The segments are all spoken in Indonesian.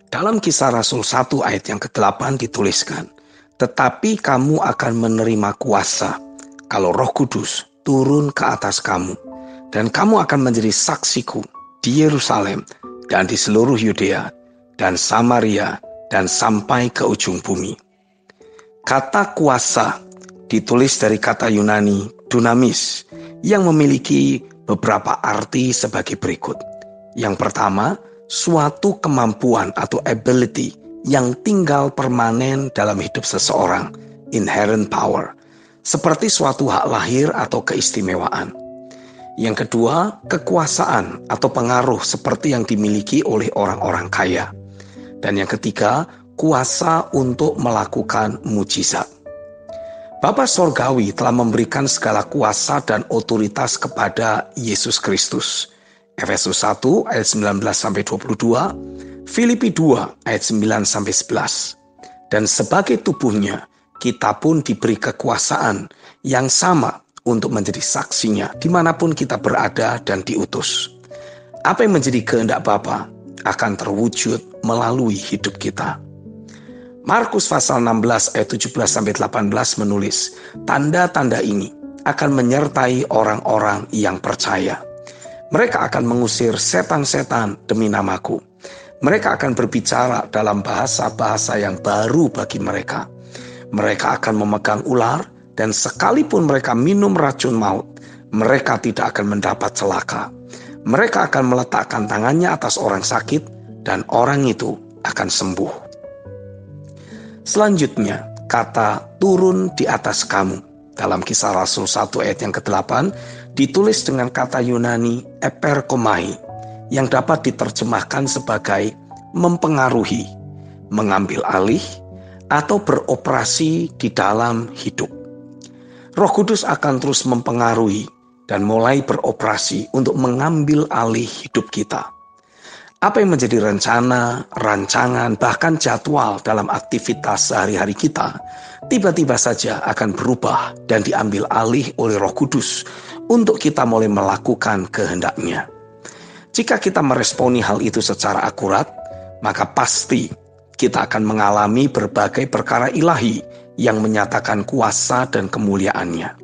Dalam Kisah Rasul 1 ayat yang ke-8 dituliskan, "Tetapi kamu akan menerima kuasa kalau Roh Kudus turun ke atas kamu, dan kamu akan menjadi saksiku di Yerusalem dan di seluruh Yudea dan Samaria dan sampai ke ujung bumi." Kata kuasa ditulis dari kata Yunani dunamis yang memiliki beberapa arti sebagai berikut. Yang pertama, suatu kemampuan atau ability yang tinggal permanen dalam hidup seseorang, inherent power, seperti suatu hak lahir atau keistimewaan. Yang kedua, kekuasaan atau pengaruh seperti yang dimiliki oleh orang-orang kaya. Dan yang ketiga, kuasa untuk melakukan mujizat. Bapa Sorgawi telah memberikan segala kuasa dan otoritas kepada Yesus Kristus. Efesus 1 ayat 19-22, Filipi 2 ayat 9-11. Dan sebagai tubuhnya, kita pun diberi kekuasaan yang sama untuk menjadi saksinya dimanapun kita berada dan diutus. Apa yang menjadi kehendak Bapa akan terwujud melalui hidup kita. Markus pasal 16 ayat 17-18 menulis, "Tanda-tanda ini akan menyertai orang-orang yang percaya. Mereka akan mengusir setan-setan demi namaku. Mereka akan berbicara dalam bahasa-bahasa yang baru bagi mereka. Mereka akan memegang ular, dan sekalipun mereka minum racun maut, mereka tidak akan mendapat celaka. Mereka akan meletakkan tangannya atas orang sakit, dan orang itu akan sembuh." Selanjutnya, kata turun di atas kamu dalam Kisah Rasul 1 ayat yang ke-8 ditulis dengan kata Yunani eperkomai yang dapat diterjemahkan sebagai mempengaruhi, mengambil alih, atau beroperasi di dalam hidup. Roh Kudus akan terus mempengaruhi dan mulai beroperasi untuk mengambil alih hidup kita. Apa yang menjadi rencana, rancangan, bahkan jadwal dalam aktivitas sehari-hari kita, tiba-tiba saja akan berubah dan diambil alih oleh Roh Kudus untuk kita mulai melakukan kehendak-Nya. Jika kita meresponi hal itu secara akurat, maka pasti kita akan mengalami berbagai perkara ilahi yang menyatakan kuasa dan kemuliaan-Nya.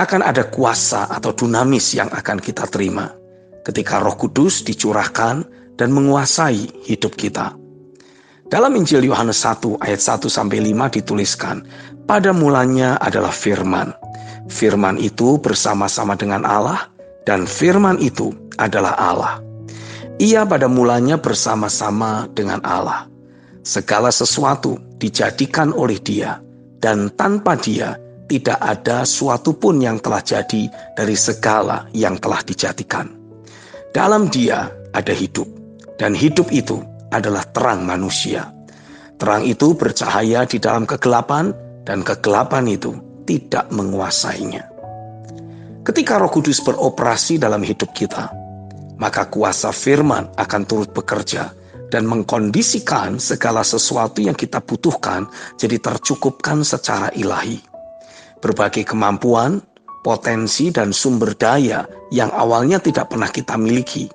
Akan ada kuasa atau dunamis yang akan kita terima ketika Roh Kudus dicurahkan dan menguasai hidup kita. Dalam Injil Yohanes 1 ayat 1-5 dituliskan, "Pada mulanya adalah firman. Firman itu bersama-sama dengan Allah, dan firman itu adalah Allah. Ia pada mulanya bersama-sama dengan Allah. Segala sesuatu dijadikan oleh Dia, dan tanpa Dia tidak ada suatu pun yang telah jadi dari segala yang telah dijadikan. Dalam Dia ada hidup, dan hidup itu adalah terang manusia. Terang itu bercahaya di dalam kegelapan, dan kegelapan itu tidak menguasainya." Ketika Roh Kudus beroperasi dalam hidup kita, maka kuasa firman akan turut bekerja dan mengkondisikan segala sesuatu yang kita butuhkan jadi tercukupkan secara ilahi. Berbagai kemampuan, potensi, dan sumber daya yang awalnya tidak pernah kita miliki,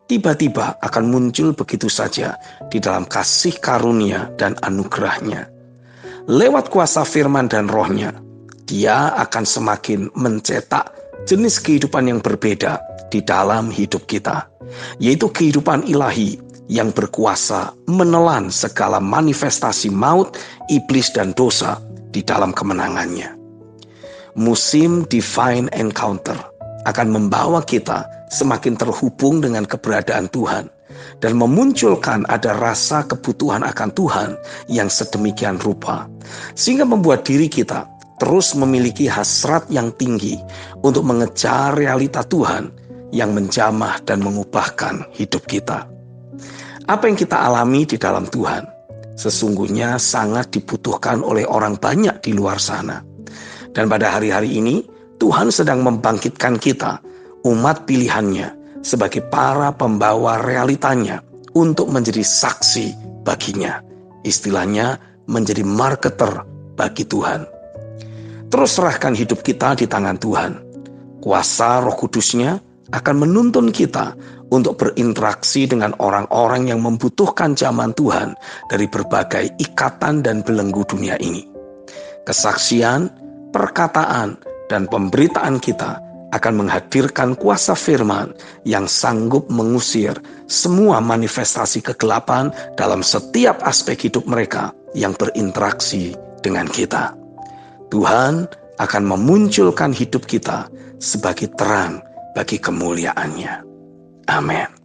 tiba-tiba akan muncul begitu saja di dalam kasih karunia dan anugerah-Nya. Lewat kuasa firman dan roh-Nya, Dia akan semakin mencetak jenis kehidupan yang berbeda di dalam hidup kita, yaitu kehidupan ilahi yang berkuasa menelan segala manifestasi maut, iblis, dan dosa di dalam kemenangannya. Musim divine encounter akan membawa kita semakin terhubung dengan keberadaan Tuhan dan memunculkan ada rasa kebutuhan akan Tuhan yang sedemikian rupa, sehingga membuat diri kita terus memiliki hasrat yang tinggi untuk mengejar realita Tuhan yang menjamah dan mengubahkan hidup kita. Apa yang kita alami di dalam Tuhan sesungguhnya sangat dibutuhkan oleh orang banyak di luar sana. Dan pada hari-hari ini, Tuhan sedang membangkitkan kita, umat pilihan-Nya, sebagai para pembawa realitanya untuk menjadi saksi baginya. Istilahnya, menjadi marketer bagi Tuhan. Terus serahkan hidup kita di tangan Tuhan. Kuasa Roh Kudus-Nya akan menuntun kita untuk berinteraksi dengan orang-orang yang membutuhkan zaman Tuhan dari berbagai ikatan dan belenggu dunia ini. Kesaksian, perkataan, dan pemberitaan kita akan menghadirkan kuasa firman yang sanggup mengusir semua manifestasi kegelapan dalam setiap aspek hidup mereka yang berinteraksi dengan kita. Tuhan akan memunculkan hidup kita sebagai terang bagi kemuliaan-Nya. Amin.